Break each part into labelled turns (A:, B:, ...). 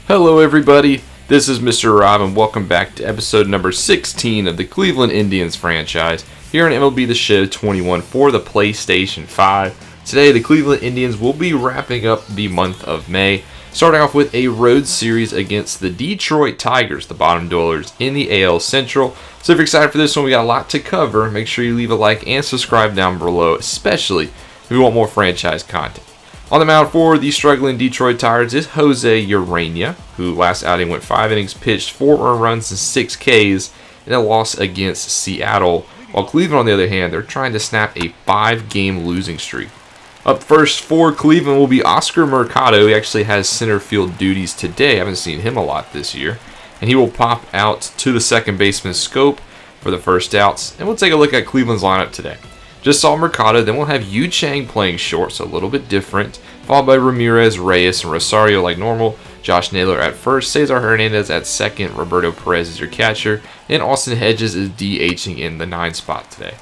A: Hello everybody, this is Mr. Rob and welcome back to episode number 16 of the Cleveland Indians franchise here on MLB The Show 21 for the PlayStation 5. Today the Cleveland Indians will be wrapping up the month of May, starting off with a road series against the Detroit Tigers, the bottom dwellers in the AL Central. So if you're excited for this one, we got a lot to cover. Make sure you leave a like and subscribe down below, especially if you want more franchise content. On the mound for the struggling Detroit Tigers is Jose Urena, who last outing went 5 innings pitched, 4 earned runs and 6 Ks in a loss against Seattle. While Cleveland, on the other hand, they're trying to snap a 5-game losing streak. Up first for Cleveland will be Oscar Mercado. He actually has center field duties today. I haven't seen him a lot this year. And he will pop out to the second baseman's scope for the first outs. And we'll take a look at Cleveland's lineup today. Just saw Mercado, then we'll have Yu Chang playing short, so a little bit different, followed by Ramirez, Reyes, and Rosario like normal. Josh Naylor at first, Cesar Hernandez at second, Roberto Perez is your catcher, and Austin Hedges is DHing in the 9 spot today.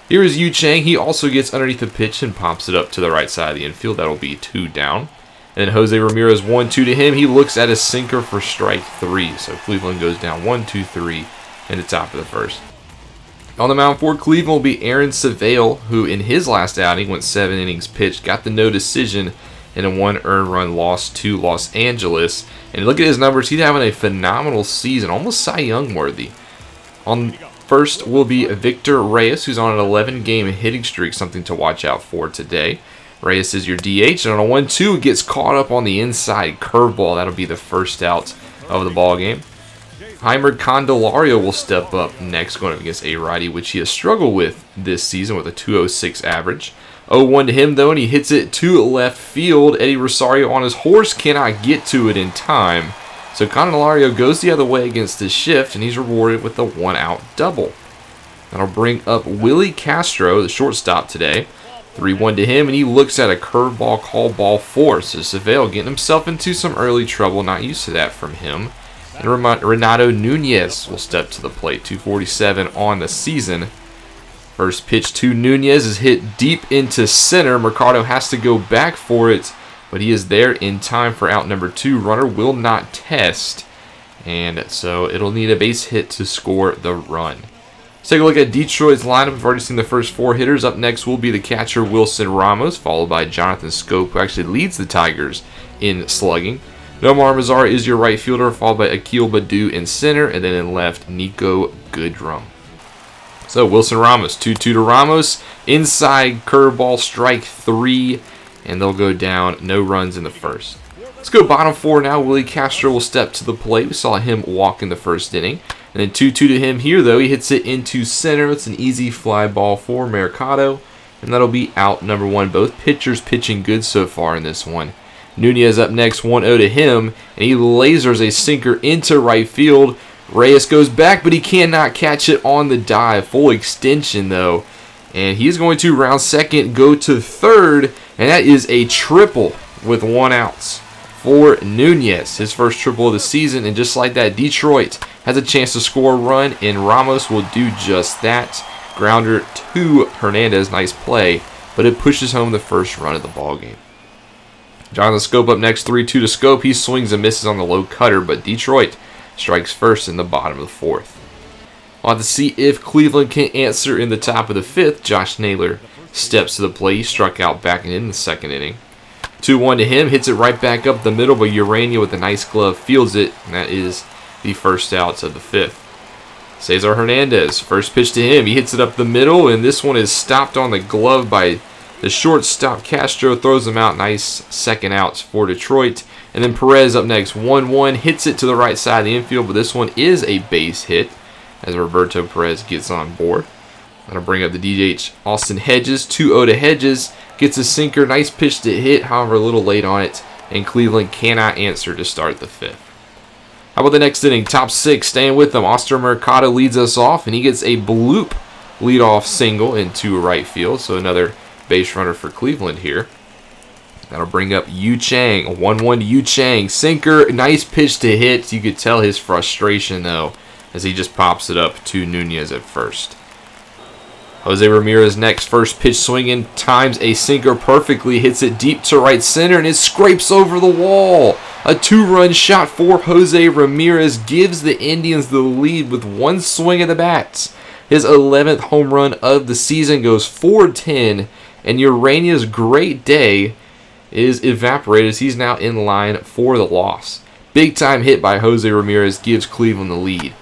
A: Here is Yu Chang. He also gets underneath the pitch and pops it up to the right side of the infield. That'll be 2 down. And then Jose Ramirez 1-2 to him. He looks at his sinker for strike 3, so Cleveland goes down 1-2-3 in the top of the first. On the mound for Cleveland will be Aaron Savale, who in his last outing went 7 innings pitched, got the no decision in a 1 earned run loss to Los Angeles. And look at his numbers, he's having a phenomenal season, almost Cy Young worthy. On first will be Victor Reyes, who's on an 11-game hitting streak, something to watch out for today. Reyes is your DH, and on a 1-2 gets caught up on the inside curveball. That'll be the first out of the ball game. Heimer Candelario will step up next, going up against a righty, which he has struggled with this season with a 206 average. 0-1 to him, though, and he hits it to left field. Eddie Rosario on his horse cannot get to it in time. So Candelario goes the other way against the shift, and he's rewarded with a 1-out double. That'll bring up Willie Castro, the shortstop today. 3-1 to him, and he looks at a curveball called ball 4. So Savale getting himself into some early trouble, not used to that from him. And Renato Nunez will step to the plate, 247 on the season. First pitch to Nunez is hit deep into center. Mercado has to go back for it, but he is there in time for out number 2. Runner will not test, and so it'll need a base hit to score the run. Let's take a look at Detroit's lineup. We've already seen the first 4 hitters. Up next will be the catcher Wilson Ramos, followed by Jonathan Scope, who actually leads the Tigers in slugging. Nomar Mazara is your right fielder, followed by Akil Baddoo in center, and then in left, Nico Goodrum. So Wilson Ramos, 2-2 to Ramos, inside curveball, strike 3, and they'll go down, no runs in the first. Let's go bottom 4 now. Willie Castro will step to the plate. We saw him walk in the first inning. And then 2-2 to him here, though. He hits it into center. It's an easy fly ball for Mercado, and that'll be out number 1. Both pitchers pitching good so far in this one. Nunez up next, 1-0 to him, and he lasers a sinker into right field. Reyes goes back, but he cannot catch it on the dive. Full extension, though, and he's going to round second, go to third, and that is a triple with 1 out for Nunez. His first triple of the season, and just like that, Detroit has a chance to score a run, and Ramos will do just that. Grounder to Hernandez, nice play, but it pushes home the first run of the ball game. Jonathan Scope up next, 3-2 to Scope. He swings and misses on the low cutter, but Detroit strikes first in the bottom of the 4th. We'll have to see if Cleveland can answer in the top of the 5th. Josh Naylor steps to the plate. He struck out back in the second inning. 2-1 to him, hits it right back up the middle, but Urena with a nice glove fields it, and that is the first outs of the 5th. Cesar Hernandez, first pitch to him. He hits it up the middle, and this one is stopped on the glove by the shortstop. Castro throws him out. Nice second outs for Detroit. And then Perez up next, 1-1, hits it to the right side of the infield, but this one is a base hit as Roberto Perez gets on board. That'll bring up the DH Austin Hedges, 2-0 to Hedges, gets a sinker, nice pitch to hit, however a little late on it, and Cleveland cannot answer to start the 5th. How about the next inning? Top 6, staying with them. Oscar Mercado leads us off, and he gets a bloop leadoff single into right field, so another base runner for Cleveland here. That'll bring up Yu Chang. A 1-1 to Yu Chang. Sinker, nice pitch to hit. You could tell his frustration, though, as he just pops it up to Nunez at first. Jose Ramirez next. First pitch swinging. Times a sinker perfectly. Hits it deep to right center, and it scrapes over the wall. A 2-run shot for Jose Ramirez gives the Indians the lead with one swing of the bats. His 11th home run of the season goes 4-10, and Urania's great day is evaporated as he's now in line for the loss. Big time hit by Jose Ramirez gives Cleveland the lead.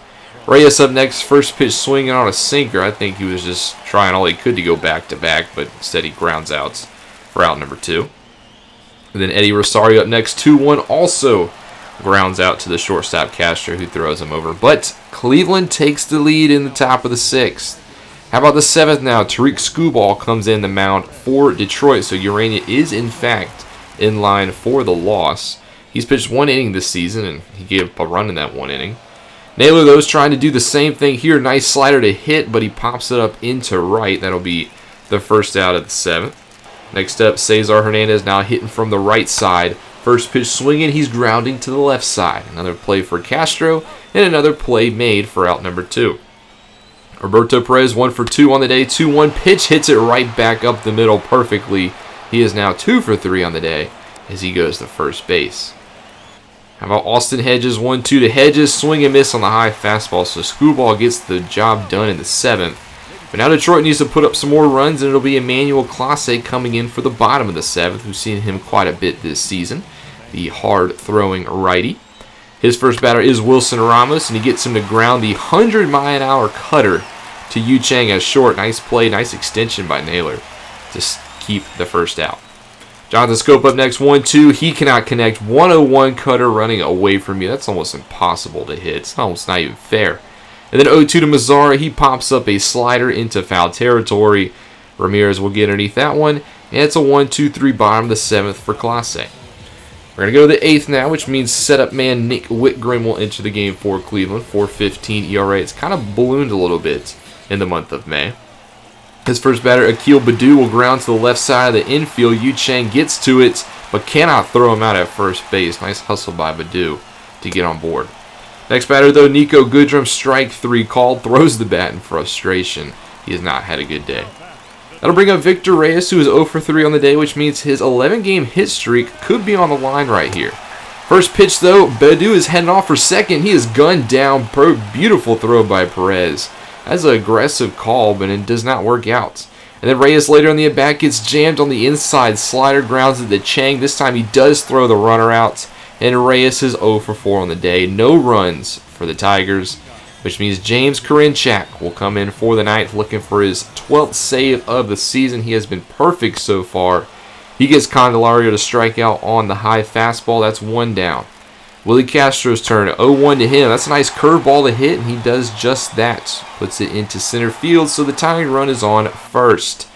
A: Reyes up next, first pitch swinging on a sinker. I think he was just trying all he could to go back-to-back, but instead he grounds out for out number 2. And then Eddie Rosario up next, 2-1, also grounds out to the shortstop Castro, who throws him over. But Cleveland takes the lead in the top of the 6th. How about the 7th now? Tariq Skubal comes in the mound for Detroit, so Urania is in fact in line for the loss. He's pitched 1 inning this season, and he gave up a run in that 1 inning. Naylor, though, is trying to do the same thing here. Nice slider to hit, but he pops it up into right. That'll be the first out of the 7th. Next up, Cesar Hernandez now hitting from the right side. First pitch swinging, he's grounding to the left side. Another play for Castro, and another play made for out number 2. Roberto Perez 1 for 2 on the day. 2-1 pitch hits it right back up the middle perfectly. He is now 2 for 3 on the day as he goes to first base. How about Austin Hedges 1-2 to Hedges, swing and miss on the high fastball, so Skubal gets the job done in the 7th. But now Detroit needs to put up some more runs, and it'll be Emmanuel Clase coming in for the bottom of the 7th. We've seen him quite a bit this season, the hard-throwing righty. His first batter is Wilson Ramos, and he gets him to ground the 100-mile-an-hour cutter to Yu Chang as short. Nice play, nice extension by Naylor to keep the first out. Jonathan Scope up next, 1-2. He cannot connect. 101 cutter running away from you. That's almost impossible to hit. It's almost not even fair. And then 0-2 to Mazzara. He pops up a slider into foul territory. Ramirez will get underneath that one. And it's a 1-2-3 bottom of the 7th for Clase. We're going to go to the 8th now, which means setup man Nick Whitgren will enter the game for Cleveland. 4.15 ERA. It's kind of ballooned a little bit in the month of May. His first batter, Akil Baddoo, will ground to the left side of the infield. Yu Chang gets to it, but cannot throw him out at first base. Nice hustle by Baddoo to get on board. Next batter, though, Nico Goodrum, strike 3 called, throws the bat in frustration. He has not had a good day. That'll bring up Victor Reyes, who is 0 for 3 on the day, which means his 11-game hit streak could be on the line right here. First pitch, though, Baddoo is heading off for second. He is gunned down. Beautiful throw by Perez. That's an aggressive call, but it does not work out. And then Reyes later on the at-bat gets jammed on the inside. Slider grounds it to Chang. This time he does throw the runner out. And Reyes is 0 for 4 on the day. No runs for the Tigers, which means James Karinchak will come in for the 9th looking for his 12th save of the season. He has been perfect so far. He gets Candelario to strike out on the high fastball. That's 1 down. Willie Castro's turn, 0-1 to him. That's a nice curveball to hit, and he does just that. Puts it into center field, so the tying run is on first.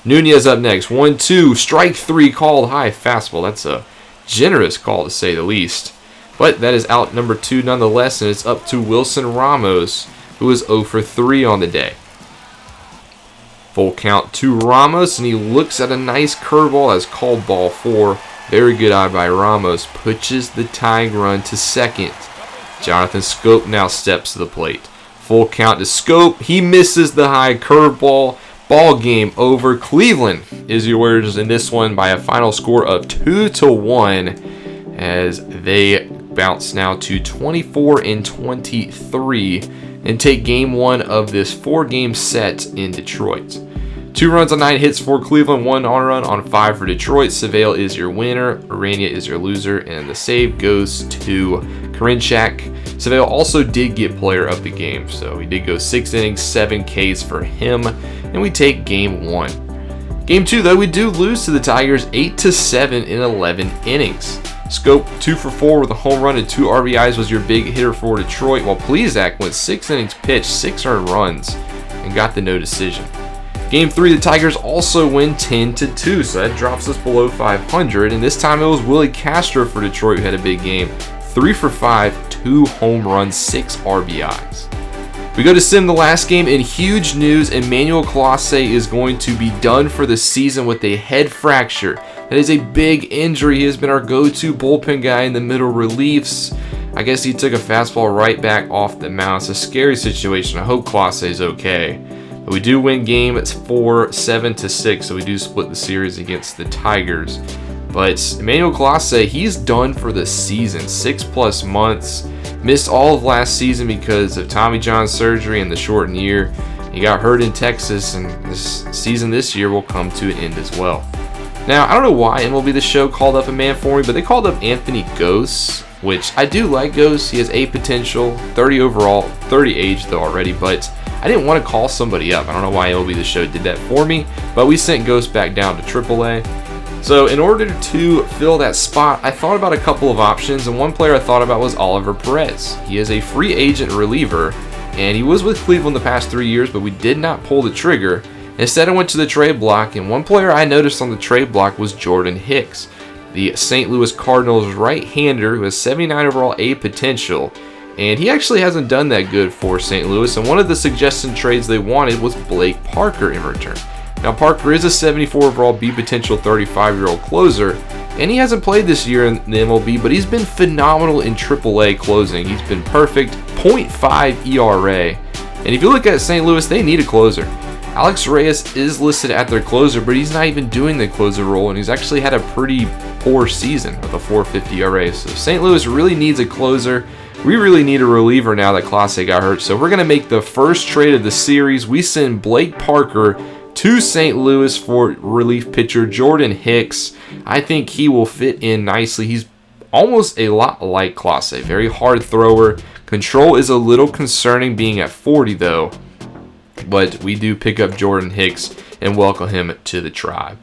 A: Nunez up next, 1-2, strike 3 called, high fastball. That's a generous call to say the least. But that is out number 2 nonetheless, and it's up to Wilson Ramos, who is 0 for 3 on the day. Full count to Ramos, and he looks at a nice curveball as called ball 4. Very good eye by Ramos. Pushes the tying run to second. Jonathan Scope now steps to the plate. Full count to Scope. He misses the high curveball. Ball game over. Cleveland is yours in this one by a final score of 2-1 as they bounce now to 24-23 and take game 1 of this 4-game set in Detroit. 2 runs on 9 hits for Cleveland, 1 run on 5 for Detroit. Seville is your winner, Urania is your loser, and the save goes to Karinchak. Seville also did get player of the game, so he did go 6 innings, 7 Ks for him, and we take game 1. Game 2, though, we do lose to the Tigers 8-7 in 11 innings. Scope 2 for 4 with a home run and 2 RBIs was your big hitter for Detroit, while Plesac went 6 innings pitched, 6 earned runs, and got the no decision. Game 3, the Tigers also win 10-2, so that drops us below 500. And this time it was Willie Castro for Detroit who had a big game. 3 for 5, 2 home runs, 6 RBIs. We go to sim the last game, and huge news, Emmanuel Clase is going to be done for the season with a head fracture. That is a big injury. He has been our go-to bullpen guy in the middle reliefs. I guess he took a fastball right back off the mound. It's a scary situation. I hope Clase is okay. But we do win game 4, 7-6, so we do split the series against the Tigers. But Emmanuel Clase, he's done for the season. 6+ months. Missed all of last season because of Tommy John surgery and the shortened year. He got hurt in Texas, and this season this year will come to an end as well. Now, I don't know why MLB The Show called up a man for me, but they called up Anthony Gose, which I do like Gose. He has A potential, 30 overall, 30 age though already, but I didn't want to call somebody up. I don't know why MLB The Show did that for me, but we sent Gose back down to AAA. So in order to fill that spot, I thought about a couple of options, and one player I thought about was Oliver Perez. He is a free agent reliever, and he was with Cleveland the past 3 years, but we did not pull the trigger. Instead, I went to the trade block, and one player I noticed on the trade block was Jordan Hicks, the St. Louis Cardinals right-hander who has 79 overall A potential. And he actually hasn't done that good for St. Louis, and one of the suggested trades they wanted was Blake Parker in return. Now, Parker is a 74 overall B potential 35-year-old closer, and he hasn't played this year in the MLB, but he's been phenomenal in AAA closing. He's been perfect, .5 ERA. And if you look at St. Louis, they need a closer. Alex Reyes is listed at their closer, but he's not even doing the closer role, and he's actually had a pretty poor season with a .450 ERA. So St. Louis really needs a closer. We really need a reliever now that Clase got hurt. So we're going to make the first trade of the series. We send Blake Parker to St. Louis for relief pitcher Jordan Hicks. I think he will fit in nicely. He's almost a lot like Clase. Very hard thrower. Control is a little concerning being at 40 though. But we do pick up Jordan Hicks and welcome him to the tribe.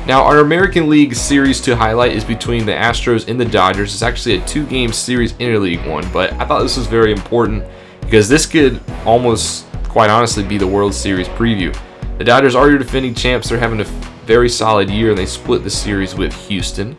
A: Now, our American League series to highlight is between the Astros and the Dodgers. It's actually a 2-game series interleague one, but I thought this was very important because this could almost, quite honestly, be the World Series preview. The Dodgers are your defending champs. They're having a very solid year, and they split the series with Houston.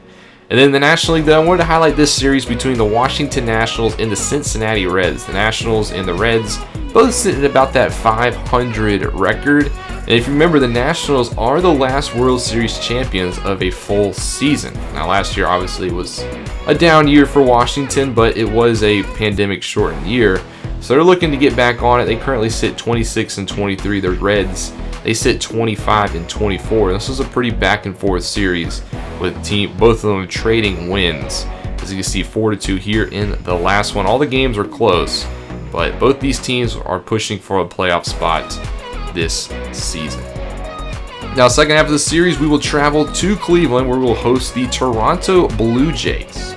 A: And then the National League, though, I wanted to highlight this series between the Washington Nationals and the Cincinnati Reds. The Nationals and the Reds both sitting at about that 500 record. And if you remember, the Nationals are the last World Series champions of a full season. Now, last year obviously was a down year for Washington, but it was a pandemic-shortened year. So they're looking to get back on it. They currently sit 26-23. The Reds, they sit 25-24. This was a pretty back-and-forth series with both of them trading wins. As you can see, 4-2 here in the last one. All the games were close, but both these teams are pushing for a playoff spot this season. Now, second half of the series, we will travel to Cleveland where we will host the Toronto Blue Jays.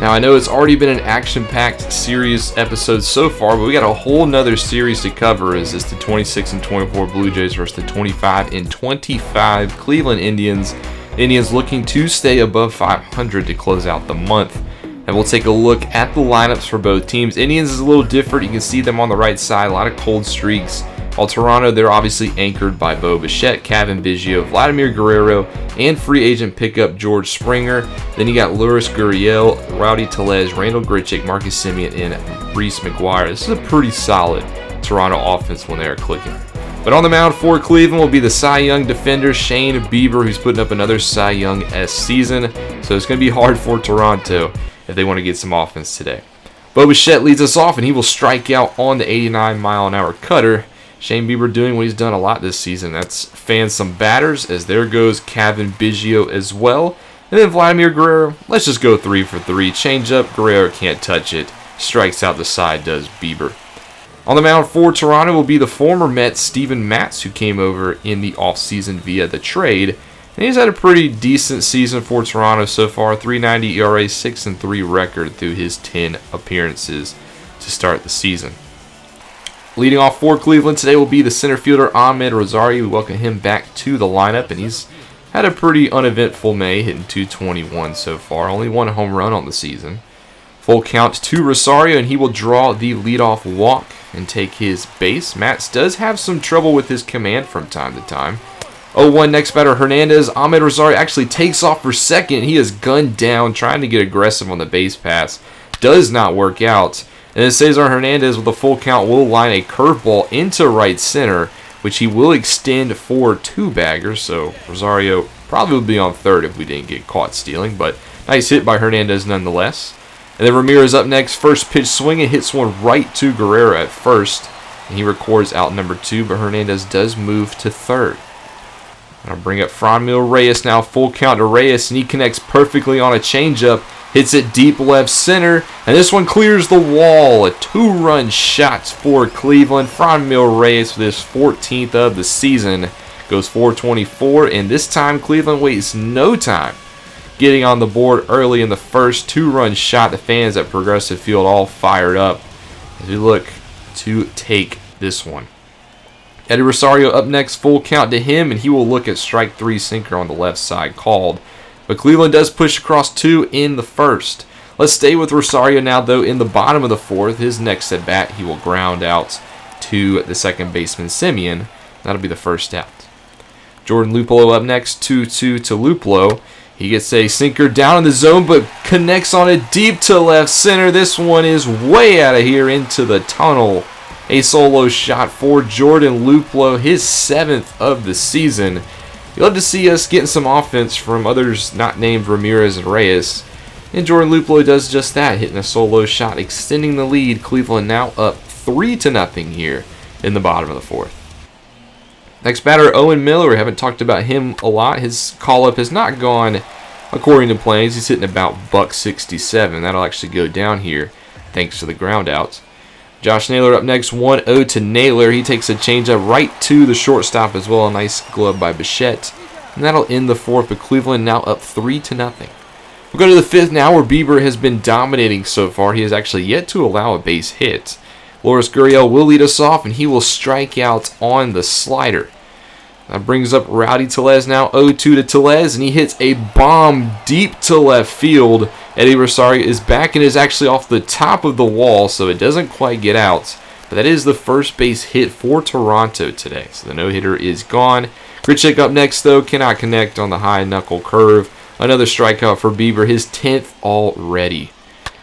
A: Now, I know it's already been an action-packed series episode so far, but we got a whole nother series to cover. Is this the 26-24 Blue Jays versus the 25-25 Cleveland Indians? Indians looking to stay above 500 to close out the month. And we'll take a look at the lineups for both teams. Indians is a little different. You can see them on the right side, a lot of cold streaks. While Toronto, they're obviously anchored by Bo Bichette, Kevin Biggio, Vladimir Guerrero, and free agent pickup George Springer. Then you got Lourdes Gurriel, Rowdy Tellez, Randall Grichuk, Marcus Semien, and Reese McGuire. This is a pretty solid Toronto offense when they are clicking. But on the mound for Cleveland will be the Cy Young defender Shane Bieber, who's putting up another Cy Young-esque season. So it's going to be hard for Toronto if they want to get some offense today. Bo Bichette leads us off, and he will strike out on the 89-mile-an-hour cutter. Shane Bieber doing what he's done a lot this season. That's fan some batters, as there goes Kevin Biggio as well. And then Vladimir Guerrero, let's just go 3 for 3. Change up, Guerrero can't touch it. Strikes out the side, does Bieber. On the mound for Toronto will be the former Met Steven Matz, who came over in the offseason via the trade. And he's had a pretty decent season for Toronto so far. 3.90 ERA, 6-3 record through his 10 appearances to start the season. Leading off for Cleveland today will be the center fielder Ahmed Rosario. We welcome him back to the lineup, and he's had a pretty uneventful May, hitting .221 so far. Only one home run on the season. Full count to Rosario, and he will draw the leadoff walk and take his base. Matz does have some trouble with his command from time to time. 0-1 next batter Hernandez. Ahmed Rosario actually takes off for second. He is gunned down, trying to get aggressive on the base pass. Does not work out. And then Cesar Hernandez with a full count will line a curveball into right center, which he will extend for 2 baggers. So Rosario probably would be on third if we didn't get caught stealing, but nice hit by Hernandez nonetheless. And then Ramirez up next, first pitch swinging, hits one right to Guerrero at first, and he records out number 2, but Hernandez does move to third. I'll bring up Franmil Reyes now. Full count to Reyes, and he connects perfectly on a changeup. Hits it deep left center, and this one clears the wall. A 2-run shot for Cleveland. Franmil Reyes for this 14th of the season goes 424, and this time Cleveland wastes no time getting on the board early in the first. 2-run shot. The fans at Progressive Field all fired up as we look to take this one. Eddie Rosario up next, full count to him, and he will look at strike 3 sinker on the left side called. But Cleveland does push across 2 in the first. Let's stay with Rosario now, though, in the bottom of the 4th. His next at bat, he will ground out to the second baseman, Simeon. That'll be the first out. Jordan Luplow up next, 2-2 to Luplow. He gets a sinker down in the zone, but connects on it deep to left center. This one is way out of here into the tunnel. A solo shot for Jordan Luplow, his 7th of the season. You'll love to see us getting some offense from others not named Ramirez and Reyes. And Jordan Luplow does just that, hitting a solo shot, extending the lead. Cleveland now up 3-0 here in the bottom of the 4th. Next batter, Owen Miller. We haven't talked about him a lot. His call-up has not gone according to plans. He's hitting about $167. That'll actually go down here thanks to the ground outs. Josh Naylor up next, 1-0 to Naylor. He takes a changeup right to the shortstop as well. A nice glove by Bichette. And that'll end the 4th, but Cleveland now up 3-0. We'll go to the 5th now, where Bieber has been dominating so far. He has actually yet to allow a base hit. Loris Gurriel will lead us off, and he will strike out on the slider. That brings up Rowdy Tellez now, 0-2 to Tellez, and he hits a bomb deep to left field. Eddie Rosario is back and is actually off the top of the wall, so it doesn't quite get out. But that is the first base hit for Toronto today, so the no-hitter is gone. Grichuk up next, though, cannot connect on the high knuckle curve. Another strikeout for Bieber, his 10th already.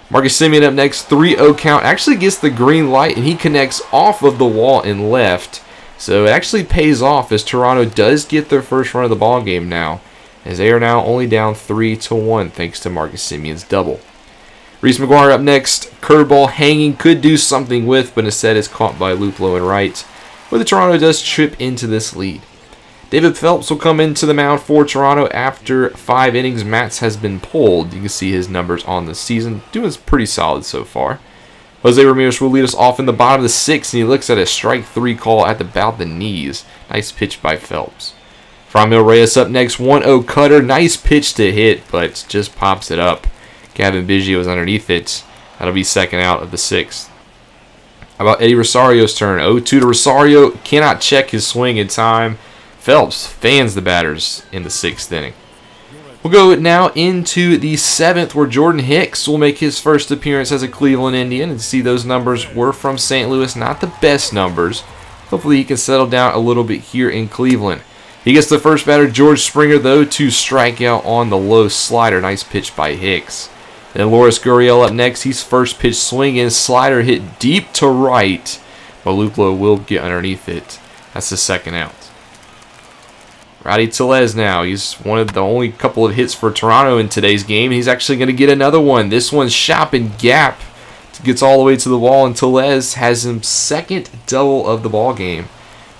A: Marcus Semien up next, 3-0 count. Actually gets the green light, and he connects off of the wall and left. So it actually pays off as Toronto does get their first run of the ball game now, as they are now only down 3-1 thanks to Marcus Semien's double. Reese McGuire up next, curveball hanging, could do something with, but instead is caught by Luplow and right, where the Toronto does trip into this lead. David Phelps will come into the mound for Toronto after 5 innings. Matz has been pulled. You can see his numbers on the season. Doing pretty solid so far. Jose Ramirez will lead us off in the bottom of the 6th, and he looks at a strike 3 call at about the knees. Nice pitch by Phelps. Franmil Reyes up next, 1-0 cutter. Nice pitch to hit, but just pops it up. Gavin Biggio is underneath it. That'll be second out of the 6th. How about Eddie Rosario's turn? 0-2 to Rosario. Cannot check his swing in time. Phelps fans the batters in the 6th inning. We'll go now into the 7th, where Jordan Hicks will make his first appearance as a Cleveland Indian. And see, those numbers were from St. Louis, not the best numbers. Hopefully he can settle down a little bit here in Cleveland. He gets the first batter, George Springer, though, to strike out on the low slider. Nice pitch by Hicks. Then Loris Gurriel up next. He's first pitch swinging, slider hit deep to right, but Luplow will get underneath it. That's the second out. Rowdy Tellez now. He's one of the only couple of hits for Toronto in today's game. He's actually going to get another one. This one's shop and gap. Gets all the way to the wall, and Tellez has his second double of the ball game.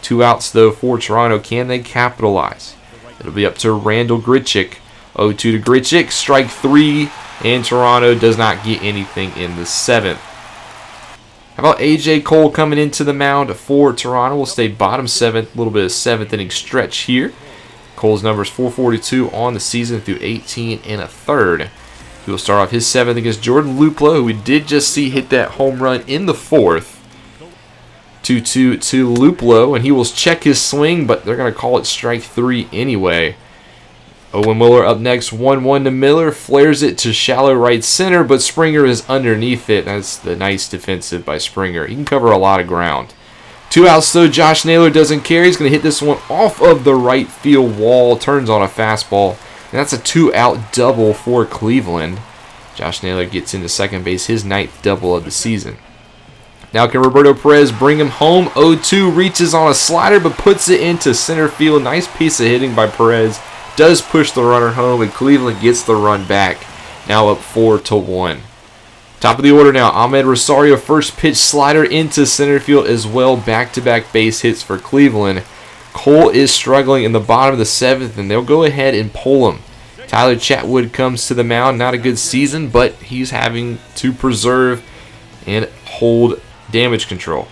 A: 2 outs, though, for Toronto. Can they capitalize? It'll be up to Randall Grichuk. 0-2 to Grichuk. Strike 3, and Toronto does not get anything in the 7th. How about A.J. Cole coming into the mound for Toronto? We'll stay bottom 7th. A little bit of 7th inning stretch here. Cole's numbers 442 on the season through 18 1/3. He will start off his 7th against Jordan Luplow, who we did just see hit that home run in the 4th. 2-2 to Luplow, and he will check his swing, but they're going to call it strike 3 anyway. Owen Miller up next, 1-1 to Miller, flares it to shallow right center, but Springer is underneath it. That's the nice defensive by Springer. He can cover a lot of ground. 2 outs, though. Josh Naylor doesn't care. He's going to hit this one off of the right field wall, turns on a fastball, and that's a 2-out double for Cleveland. Josh Naylor gets into second base, his 9th double of the season. Now can Roberto Perez bring him home? 0-2, reaches on a slider, but puts it into center field. Nice piece of hitting by Perez. Does push the runner home, and Cleveland gets the run back. Now up 4-1. Top of the order now, Ahmed Rosario, first pitch slider into center field as well. Back-to-back base hits for Cleveland. Cole is struggling in the bottom of the 7th, and they'll go ahead and pull him. Tyler Chatwood comes to the mound. Not a good season, but he's having to preserve and hold damage control.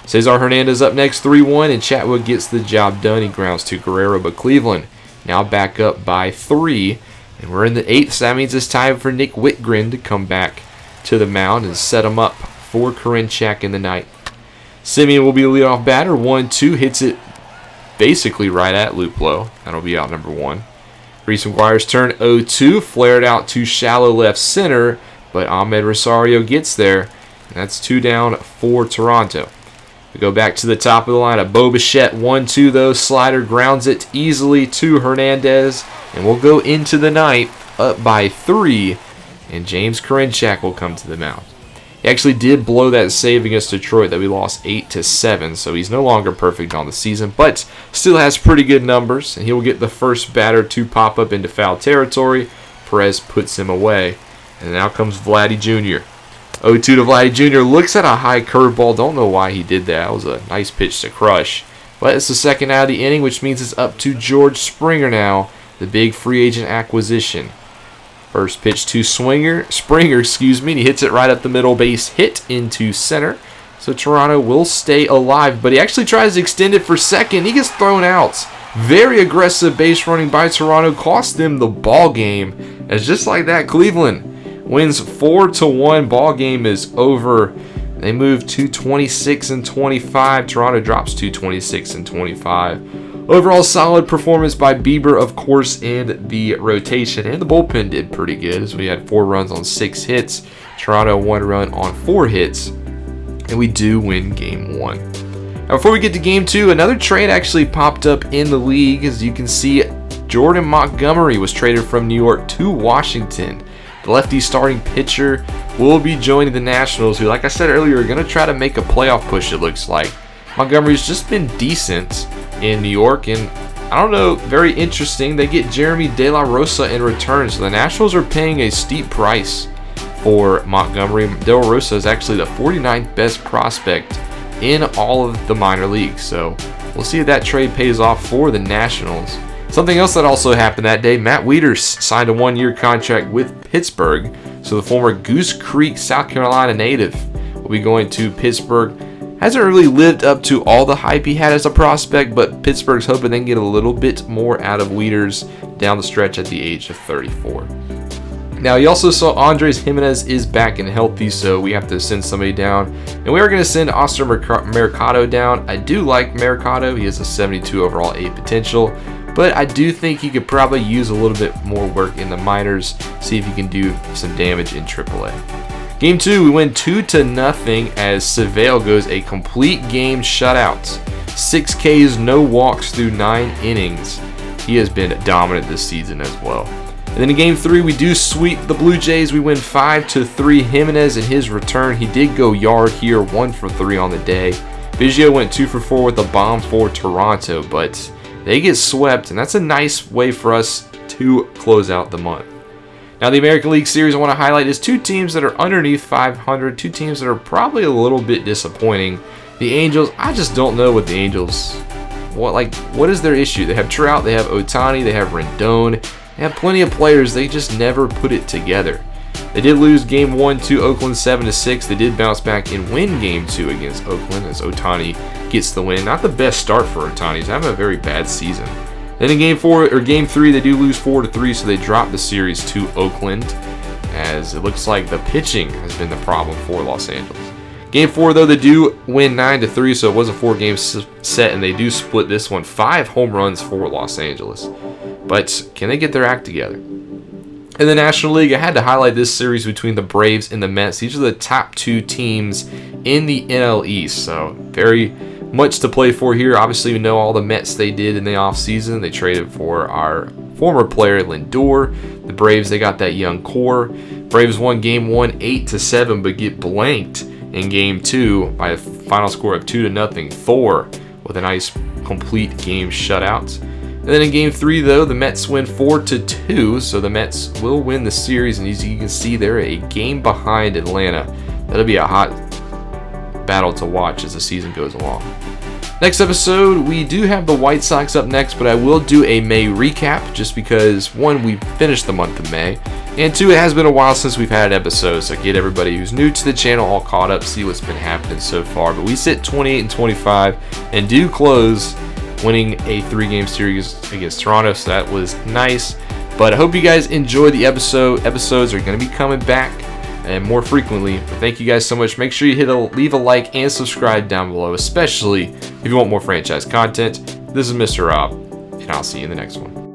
A: Cesar Hernandez up next, 3-1, and Chatwood gets the job done. He grounds to Guerrero, but Cleveland now back up by 3, and we're in the 8th, so that means it's time for Nick Whitgren to come back to the mound and set him up for Karinchak in the 9th. Simeon will be the leadoff batter. 1-2, hits it basically right at Luplo. That'll be out number 1. Reese McGuire's turn, 0-2, flared out to shallow left center, but Ahmed Rosario gets there, and that's 2 down for Toronto. We go back to the top of the lineup. Bo Bichette, 1-2 though. Slider grounds it easily to Hernandez. And we'll go into the 9th up by 3. And James Karinchak will come to the mound. He actually did blow that save against Detroit that we lost 8-7. So he's no longer perfect on the season, but still has pretty good numbers. And he will get the first batter to pop up into foul territory. Perez puts him away. And now comes Vladdy Jr. 0-2 to Vladdy Jr. Looks at a high curveball. Don't know why he did that. That was a nice pitch to crush. But it's the second out of the inning, which means it's up to George Springer now, the big free agent acquisition. First pitch to Springer, and he hits it right up the middle, base hit into center. So Toronto will stay alive, but he actually tries to extend it for second. He gets thrown out. Very aggressive base running by Toronto cost them the ball game. As just like that, Cleveland wins 4-1. Ball game is over. They move to 26-25. Toronto drops to 26-25. Overall, solid performance by Bieber, of course, in the rotation. And the bullpen did pretty good, as we had 4 runs on 6 hits. Toronto 1 run on 4 hits. And we do win game 1. Now, before we get to game 2, another trade actually popped up in the league. As you can see, Jordan Montgomery was traded from New York to Washington. The lefty starting pitcher will be joining the Nationals, who, like I said earlier, are going to try to make a playoff push, it looks like. Montgomery's just been decent in New York, and I don't know, very interesting. They get Jeremy De La Rosa in return, so the Nationals are paying a steep price for Montgomery. De La Rosa is actually the 49th best prospect in all of the minor leagues, so we'll see if that trade pays off for the Nationals. Something else that also happened that day, Matt Wieters signed a 1-year contract with Pittsburgh. So the former Goose Creek, South Carolina native will be going to Pittsburgh. Hasn't really lived up to all the hype he had as a prospect, but Pittsburgh's hoping they can get a little bit more out of Wieters down the stretch at the age of 34. Now, you also saw Andres Jimenez is back and healthy, so we have to send somebody down. And we are going to send Oscar Mercado down. I do like Mercado. He has a 72 overall A potential. But I do think he could probably use a little bit more work in the minors, see if he can do some damage in AAA. Game 2, we win 2-0 as Seville goes a complete game shutout. 6 Ks, no walks through 9 innings. He has been dominant this season as well. And then in Game 3, we do sweep the Blue Jays. We win 5-3. Jimenez in his return, he did go yard here, 1 for 3 on the day. Biggio went 2 for 4 with a bomb for Toronto, but they get swept, and that's a nice way for us to close out the month. Now, the American League Series I want to highlight is 2 teams that are underneath 500, 2 teams that are probably a little bit disappointing. The Angels, I just don't know what the Angels, what is their issue? They have Trout, they have Ohtani, they have Rendon, they have plenty of players, they just never put it together. They did lose Game 1 to Oakland 7-6. They did bounce back and win Game 2 against Oakland as Ohtani gets the win. Not the best start for Ohtani. He's having a very bad season. Then in Game 3, they do lose 4-3, so they drop the series to Oakland, as it looks like the pitching has been the problem for Los Angeles. Game 4, though, they do win 9-3, so it was a 4-game set, and they do split this one. 5 home runs for Los Angeles. But can they get their act together? In the National League, I had to highlight this series between the Braves and the Mets. These are the top 2 teams in the NL East, so very much to play for here. Obviously, we know all the Mets they did in the offseason. They traded for our former player, Lindor. The Braves, they got that young core. Braves won Game 1 8-7, but get blanked in Game 2 by a final score of 2-0. Thor with a nice complete game shutout. And then in Game 3, though, the Mets win 4-2, so the Mets will win the series, and as you can see, they're a game behind Atlanta. That'll be a hot battle to watch as the season goes along. Next episode, we do have the White Sox up next, but I will do a May recap just because, one, we finished the month of May, and two, it has been a while since we've had an episode, so get everybody who's new to the channel all caught up, see what's been happening so far. But we sit 28-25 and do close winning a 3-game series against Toronto, so that was nice. But I hope you guys enjoy the episode. Episodes are going to be coming back and more frequently. But thank you guys so much. Make sure you leave a like and subscribe down below, especially if you want more franchise content. This is Mr. Rob, and I'll see you in the next one.